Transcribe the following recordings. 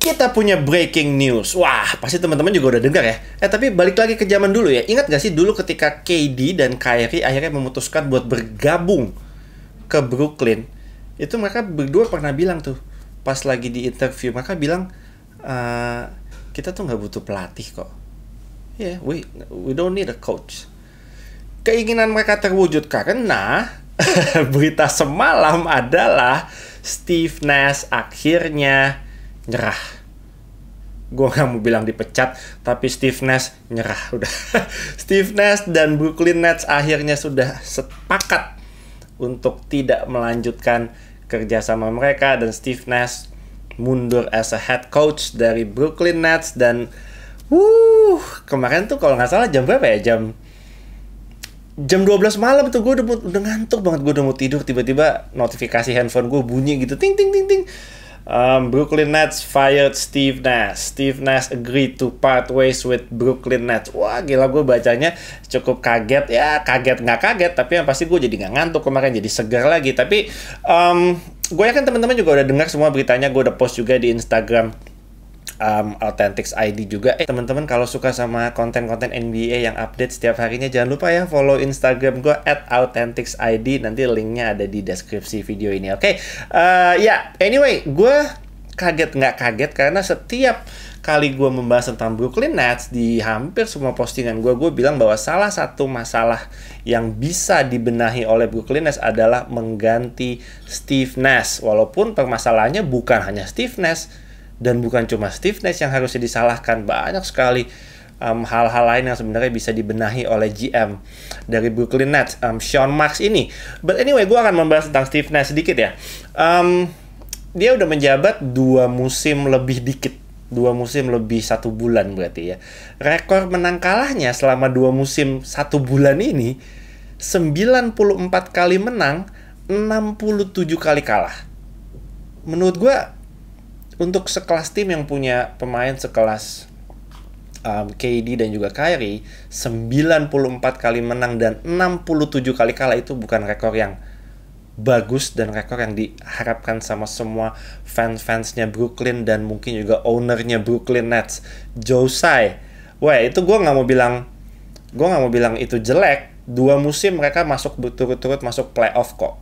Kita punya breaking news. Wah, pasti teman-teman juga udah dengar ya. Tapi balik lagi ke zaman dulu ya. Ingat gak sih dulu ketika KD dan Kyrie akhirnya memutuskan buat bergabung ke Brooklyn? Itu mereka berdua pernah bilang tuh, pas lagi di interview, mereka bilang, kita tuh nggak butuh pelatih kok. Yeah, we don't need a coach. Keinginan mereka terwujud karena berita semalam adalah Steve Nash akhirnya nyerah. Gue gak mau bilang dipecat, tapi Steve Nash nyerah udah. Steve Nash dan Brooklyn Nets akhirnya sudah sepakat untuk tidak melanjutkan kerjasama mereka, dan Steve Nash mundur as a head coach dari Brooklyn Nets. Dan kemarin tuh kalau nggak salah jam berapa ya, jam 12 malam tuh gue udah ngantuk banget, gue udah mau tidur, tiba-tiba notifikasi handphone gue bunyi gitu, ting ting ting ting. Brooklyn Nets fired Steve Nash. Steve Nash agreed to part ways with Brooklyn Nets. Wah gila, gue bacanya cukup kaget. Ya kaget nggak kaget, tapi yang pasti gue jadi nggak ngantuk kemarin, jadi segar lagi. Tapi gue yakin teman-teman juga udah dengar semua beritanya. Gue udah post juga di Instagram Authentics ID juga. Teman-teman kalau suka sama konten-konten NBA yang update setiap harinya, jangan lupa ya follow Instagram gue @AuthenticSID. Nanti linknya ada di deskripsi video ini. Oke, anyway, gue kaget nggak kaget karena setiap kali gue membahas tentang Brooklyn Nets di hampir semua postingan gue bilang bahwa salah satu masalah yang bisa dibenahi oleh Brooklyn Nets adalah mengganti Steve Nash. Walaupun permasalahannya bukan hanya Steve Nash, dan bukan cuma Steve Nash yang harusnya disalahkan, banyak sekali hal-hal lain yang sebenarnya bisa dibenahi oleh GM dari Brooklyn Nets, Sean Marks ini. But anyway, gue akan membahas tentang Steve Nash sedikit ya. Dia udah menjabat 2 musim lebih dikit, 2 musim lebih 1 bulan berarti ya. Rekor menang kalahnya selama 2 musim 1 bulan ini 94 kali menang, 67 kali kalah. Menurut gue, untuk sekelas tim yang punya pemain sekelas KD dan juga Kyrie, 94 kali menang dan 67 kali kalah itu bukan rekor yang bagus dan rekor yang diharapkan sama semua fans-fansnya Brooklyn dan mungkin juga ownernya Brooklyn Nets, Joe Tsai. Wah, itu gue nggak mau bilang itu jelek. 2 musim mereka masuk berturut-turut masuk playoff kok.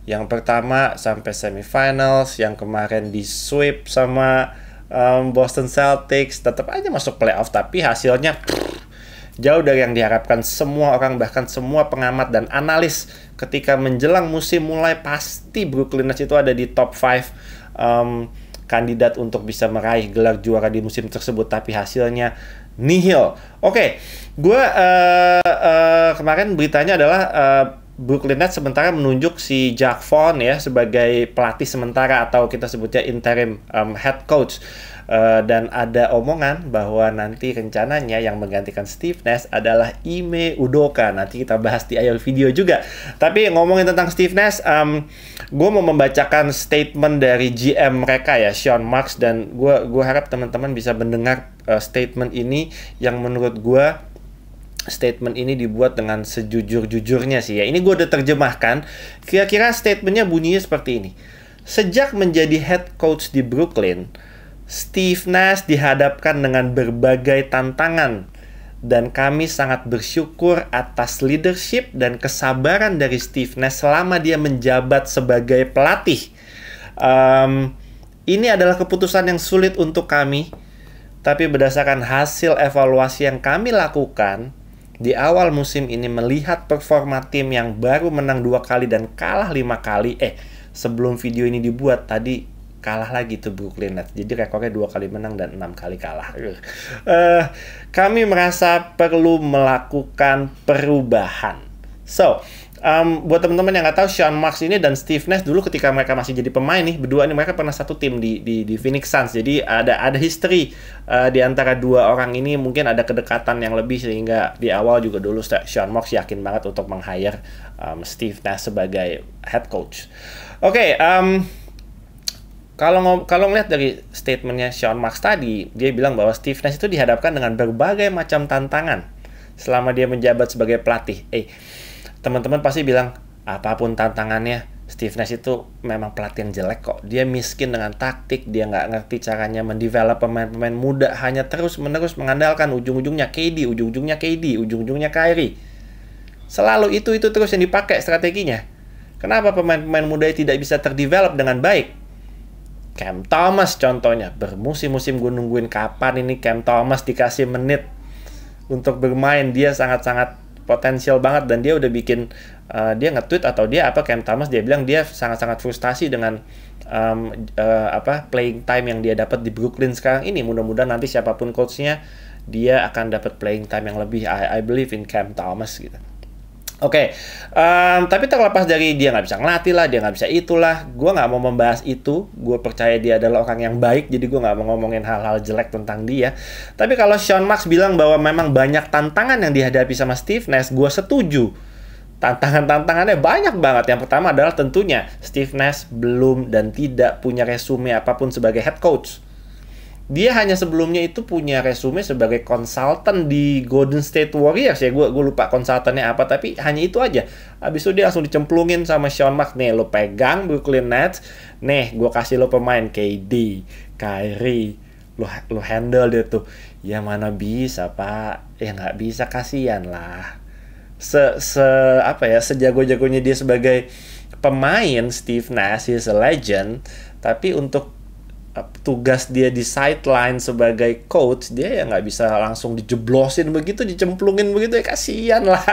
Yang pertama sampai semifinals, yang kemarin di sweep sama Boston Celtics, tetap aja masuk playoff, tapi hasilnya jauh dari yang diharapkan semua orang, bahkan semua pengamat dan analis. Ketika menjelang musim mulai, pasti Brooklyn Nets itu ada di top 5 kandidat untuk bisa meraih gelar juara di musim tersebut, tapi hasilnya nihil. Oke, gue kemarin beritanya adalah Brooklyn Nets sementara menunjuk si Jacque Vaughn ya sebagai pelatih sementara, atau kita sebutnya interim head coach. Dan ada omongan bahwa nanti rencananya yang menggantikan Steve Nash adalah Ime Udoka. Nanti kita bahas di akhir video juga. Tapi ngomongin tentang Steve Nash, gue mau membacakan statement dari GM mereka ya, Sean Marks, dan gue harap teman-teman bisa mendengar statement ini yang menurut gue statement ini dibuat dengan sejujur-jujurnya sih ya. Ini gue udah terjemahkan. Kira-kira statementnya bunyinya seperti ini. Sejak menjadi head coach di Brooklyn, Steve Nash dihadapkan dengan berbagai tantangan, dan kami sangat bersyukur atas leadership dan kesabaran dari Steve Nash selama dia menjabat sebagai pelatih. Ini adalah keputusan yang sulit untuk kami, tapi berdasarkan hasil evaluasi yang kami lakukan di awal musim ini, melihat performa tim yang baru menang 2 kali dan kalah 5 kali. Sebelum video ini dibuat tadi kalah lagi tuh Brooklyn Nets. Jadi rekornya 2 kali menang dan 6 kali kalah. Kami merasa perlu melakukan perubahan. So, buat teman-teman yang nggak tahu, Sean Marks ini dan Steve Nash dulu ketika mereka masih jadi pemain nih, berdua ini mereka pernah satu tim di Phoenix Suns. Jadi ada history di antara 2 orang ini, mungkin ada kedekatan yang lebih, sehingga di awal juga dulu Sean Marks yakin banget untuk meng-hire Steve Nash sebagai head coach. Oke, kalau ngeliat dari statementnya Sean Marks tadi, dia bilang bahwa Steve Nash itu dihadapkan dengan berbagai macam tantangan selama dia menjabat sebagai pelatih. Teman-teman pasti bilang, apapun tantangannya, Steve Nash itu memang pelatih yang jelek kok. Dia miskin dengan taktik, dia nggak ngerti caranya mendevelop pemain-pemain muda, hanya terus-menerus mengandalkan ujung-ujungnya KD, ujung-ujungnya KD, ujung-ujungnya Kyrie. Selalu itu terus yang dipakai strateginya. Kenapa pemain-pemain muda tidak bisa terdevelop dengan baik? Cam Thomas contohnya, bermusim-musim gue nungguin kapan ini Cam Thomas dikasih menit untuk bermain. Dia sangat-sangat potensial banget, dan dia udah bikin dia nge-tweet atau dia Cam Thomas dia bilang dia sangat-sangat frustasi dengan playing time yang dia dapat di Brooklyn sekarang ini. Mudah-mudahan nanti siapapun coachnya, dia akan dapat playing time yang lebih. I believe in Cam Thomas gitu. Oke, tapi terlepas dari dia nggak bisa ngelatih lah, dia nggak bisa itulah, gue nggak mau membahas itu. Gue percaya dia adalah orang yang baik, jadi gue nggak mau ngomongin hal-hal jelek tentang dia. Tapi kalau Sean Marks bilang bahwa memang banyak tantangan yang dihadapi sama Steve Nash, gue setuju. Tantangannya banyak banget. Yang pertama adalah tentunya Steve Nash belum dan tidak punya resume apapun sebagai head coach. Dia hanya sebelumnya itu punya resume sebagai konsultan di Golden State Warriors ya. Gue lupa konsultannya apa, tapi hanya itu aja. Habis itu dia langsung dicemplungin sama Sean Marks. Nih, lo pegang Brooklyn Nets. Nih, gue kasih lo pemain KD, Kyrie. Lo handle dia tuh. Ya mana bisa, Pak. Ya nggak bisa, kasihan lah. Sejago-jagonya dia sebagai pemain, Steve Nash is a legend, tapi untuk tugas dia di sideline sebagai coach, dia ya nggak bisa langsung dijeblosin begitu, dicemplungin begitu, ya kasihan lah.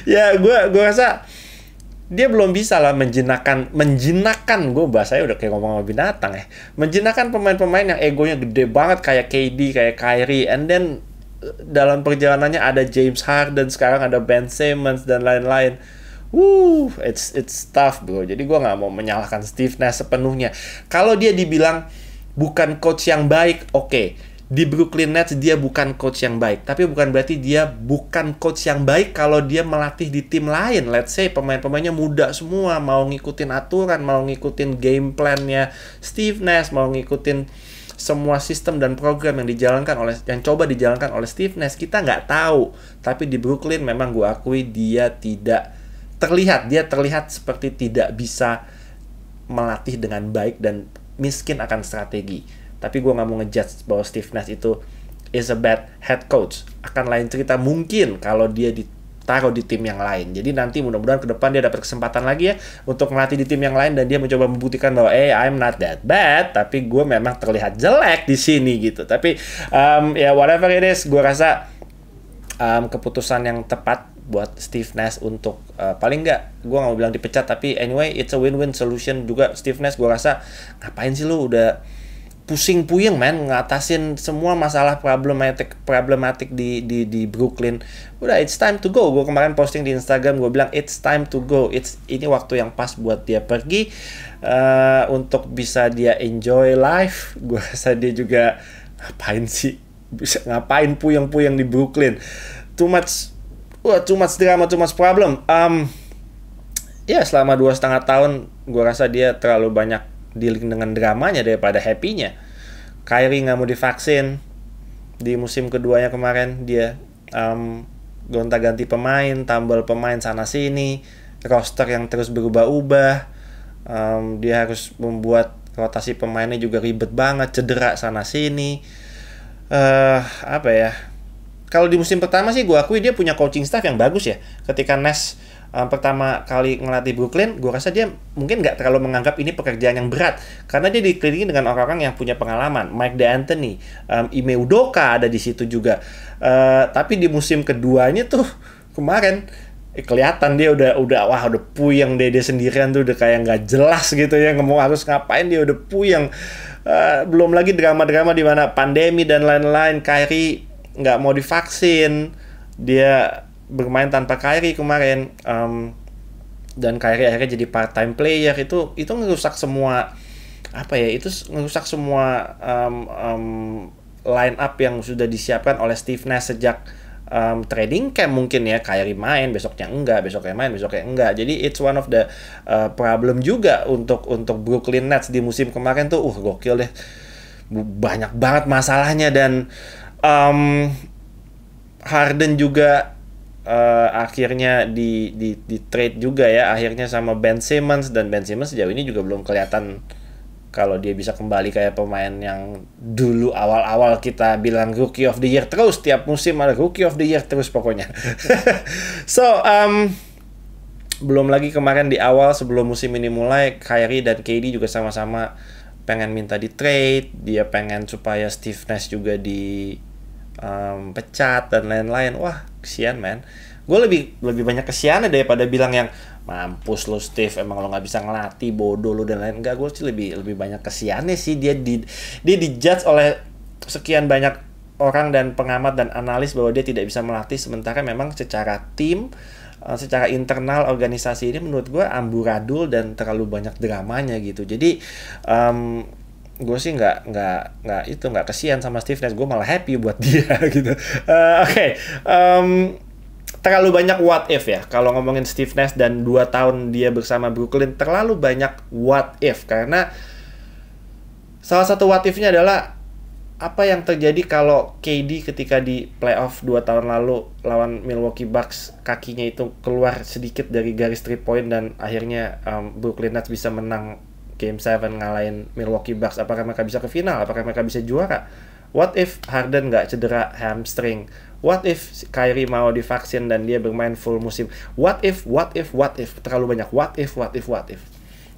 Ya gue rasa dia belum bisa lah menjinakkan, gue bahasanya udah kayak ngomong sama binatang ya, menjinakkan pemain-pemain yang egonya gede banget kayak KD, kayak Kyrie, and then dalam perjalanannya ada James Harden, sekarang ada Ben Simmons dan lain-lain. It's tough bro. Jadi gue nggak mau menyalahkan Steve Nash sepenuhnya. Kalau dia dibilang bukan coach yang baik, oke. Di Brooklyn Nets dia bukan coach yang baik, tapi bukan berarti dia bukan coach yang baik kalau dia melatih di tim lain. Let's say pemain-pemainnya muda semua, mau ngikutin aturan, mau ngikutin game plan-nya Steve Nash, mau ngikutin semua sistem dan program yang coba dijalankan oleh Steve Nash. Kita nggak tahu. Tapi di Brooklyn memang gue akui dia terlihat seperti tidak bisa melatih dengan baik dan miskin akan strategi. Tapi gue nggak mau ngejudge bahwa Steve Nash itu is a bad head coach. Akan lain cerita mungkin kalau dia ditaruh di tim yang lain. Jadi nanti mudah-mudahan ke depan dia dapat kesempatan lagi ya untuk melatih di tim yang lain, dan dia mencoba membuktikan bahwa I'm not that bad, tapi gue memang terlihat jelek di sini gitu. Tapi whatever it is, gue rasa keputusan yang tepat buat Steve Nash untuk paling nggak, gue nggak mau bilang dipecat, tapi anyway it's a win-win solution juga. Steve Nash gue rasa, ngapain sih lu udah pusing puyeng ngatasin semua masalah problematik di Brooklyn. Udah, it's time to go. Gue kemarin posting di Instagram, gue bilang it's time to go. Ini waktu yang pas buat dia pergi, untuk bisa dia enjoy life. Gue rasa dia juga ngapain puyeng-puyeng di Brooklyn. Too much drama, too much problem. Selama 2,5 tahun gue rasa dia terlalu banyak dealing dengan dramanya daripada happy-nya. Kyrie nggak mau divaksin di musim keduanya kemarin. Dia gonta-ganti pemain, tambal pemain sana sini, roster yang terus berubah-ubah. Dia harus membuat rotasi pemainnya juga ribet banget, cedera sana sini. Kalau di musim pertama sih gue akui dia punya coaching staff yang bagus ya. Ketika Nash pertama kali ngelatih Brooklyn, gue rasa dia mungkin nggak terlalu menganggap ini pekerjaan yang berat, karena dia dikelilingi dengan orang-orang yang punya pengalaman. Mike D'Antoni, Ime Udoka ada di situ juga. Tapi di musim keduanya tuh kemarin kelihatan dia udah puyeng deh, dia sendirian tuh udah kayak nggak jelas gitu ya, ngomong harus ngapain, dia udah puyeng. Belum lagi drama-drama di mana pandemi dan lain-lain. Kyrie nggak mau divaksin, dia bermain tanpa Kyrie kemarin, dan Kyrie akhirnya jadi part-time player. Itu ngerusak semua ngerusak semua line up yang sudah disiapkan oleh Steve Nash sejak training camp mungkin ya. Kyrie main, besoknya enggak, besoknya main, besoknya enggak. Jadi it's one of the problem juga untuk Brooklyn Nets di musim kemarin tuh. Gokil deh, banyak banget masalahnya. Dan Harden juga akhirnya di trade juga ya, akhirnya sama Ben Simmons, dan Ben Simmons sejauh ini juga belum kelihatan kalau dia bisa kembali kayak pemain yang dulu awal-awal kita bilang Rookie of the Year terus, tiap musim ada Rookie of the Year terus pokoknya. So, belum lagi kemarin di awal sebelum musim ini mulai, Kyrie dan KD juga sama-sama pengen minta di trade, dia pengen supaya Steve Nash juga di pecat dan lain-lain. Wah, kesian man. Gue lebih banyak kesiannya daripada bilang yang mampus lo Steve, emang lo nggak bisa ngelatih, bodoh lo dan lain. Enggak, gue sih lebih banyak kesiannya sih, dia dijudge oleh sekian banyak orang dan pengamat dan analis bahwa dia tidak bisa melatih, sementara memang secara tim, secara internal organisasi ini menurut gue amburadul dan terlalu banyak dramanya gitu. Jadi gue sih nggak kesian sama Steve Nash, gue malah happy buat dia gitu. Oke. Terlalu banyak what if ya kalau ngomongin Steve Nash dan 2 tahun dia bersama Brooklyn, terlalu banyak what if, karena salah satu what if-nya adalah apa yang terjadi kalau KD ketika di playoff 2 tahun lalu lawan Milwaukee Bucks, kakinya itu keluar sedikit dari garis 3 point dan akhirnya Brooklyn Nets bisa menang Game 7 ngalahin Milwaukee Bucks. Apakah mereka bisa ke final? Apakah mereka bisa juara? What if Harden nggak cedera hamstring? What if Kyrie mau divaksin dan dia bermain full musim? What if? Terlalu banyak what if.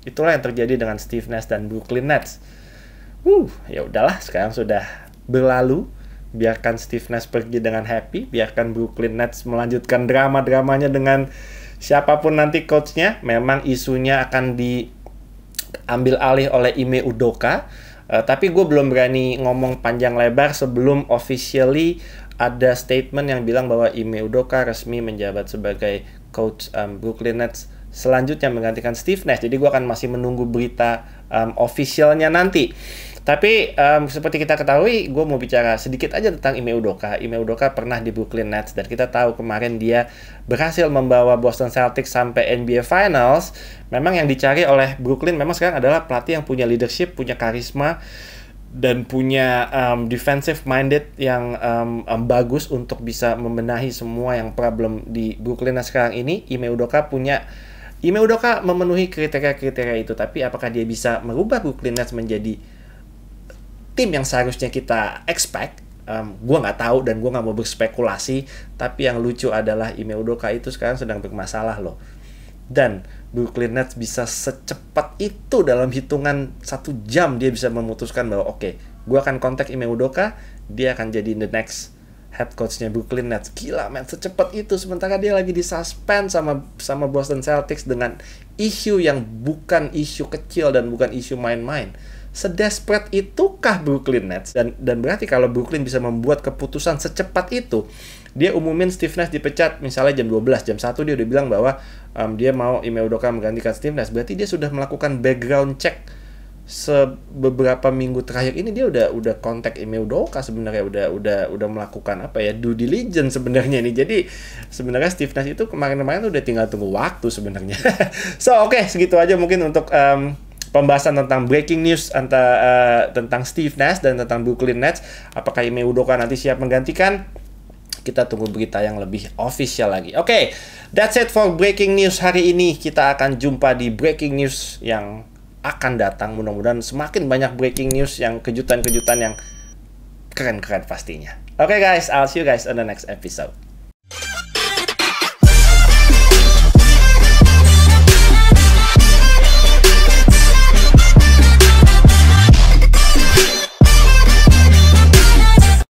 Itulah yang terjadi dengan Steve Nash dan Brooklyn Nets. Ya udahlah, sekarang sudah berlalu. Biarkan Steve Nash pergi dengan happy, biarkan Brooklyn Nets melanjutkan drama-dramanya dengan siapapun nanti coachnya. Memang isunya akan diambil alih oleh Ime Udoka, tapi gue belum berani ngomong panjang lebar sebelum officially ada statement yang bilang bahwa Ime Udoka resmi menjabat sebagai coach Brooklyn Nets selanjutnya menggantikan Steve Nash. Jadi gue akan masih menunggu berita officialnya nanti. Tapi seperti kita ketahui, gue mau bicara sedikit aja tentang Ime Udoka. Ime Udoka pernah di Brooklyn Nets dan kita tahu kemarin dia berhasil membawa Boston Celtics sampai NBA Finals. Memang yang dicari oleh Brooklyn memang sekarang adalah pelatih yang punya leadership, punya karisma, dan punya defensive minded yang bagus untuk bisa membenahi semua yang problem di Brooklyn Nets sekarang ini. Ime Udoka memenuhi kriteria-kriteria itu, tapi apakah dia bisa merubah Brooklyn Nets menjadi tim yang seharusnya kita expect? Gue nggak tahu dan gue nggak mau berspekulasi, tapi yang lucu adalah Ime Udoka itu sekarang sedang bermasalah loh. Dan Brooklyn Nets bisa secepat itu dalam hitungan 1 jam dia bisa memutuskan bahwa oke, gue akan kontak Ime Udoka, dia akan jadi the next head coach-nya Brooklyn Nets. Gila man, secepat itu, sementara dia lagi disuspend sama Boston Celtics dengan isu yang bukan isu kecil dan bukan isu main-main. Sedesperate itukah Brooklyn Nets? Dan berarti kalau Brooklyn bisa membuat keputusan secepat itu, dia umumin Steve Nash dipecat misalnya jam 12, jam 1 dia udah bilang bahwa dia mau Ime Udoka menggantikan Steve Nash. Berarti dia sudah melakukan background check beberapa minggu terakhir ini. Dia udah kontak Ime Udoka sebenarnya, udah melakukan apa ya, due diligence sebenarnya ini. Jadi sebenarnya Steve Nash itu kemarin-kemarin udah tinggal tunggu waktu sebenarnya. So oke, segitu aja mungkin untuk pembahasan tentang breaking news tentang Steve Nash dan tentang Brooklyn Nets. Apakah Ime Udoka nanti siap menggantikan? Kita tunggu berita yang lebih official lagi. Oke, that's it for breaking news hari ini. Kita akan jumpa di breaking news yang akan datang. Mudah-mudahan semakin banyak breaking news yang kejutan-kejutan yang keren-keren pastinya. Oke guys, I'll see you guys on the next episode.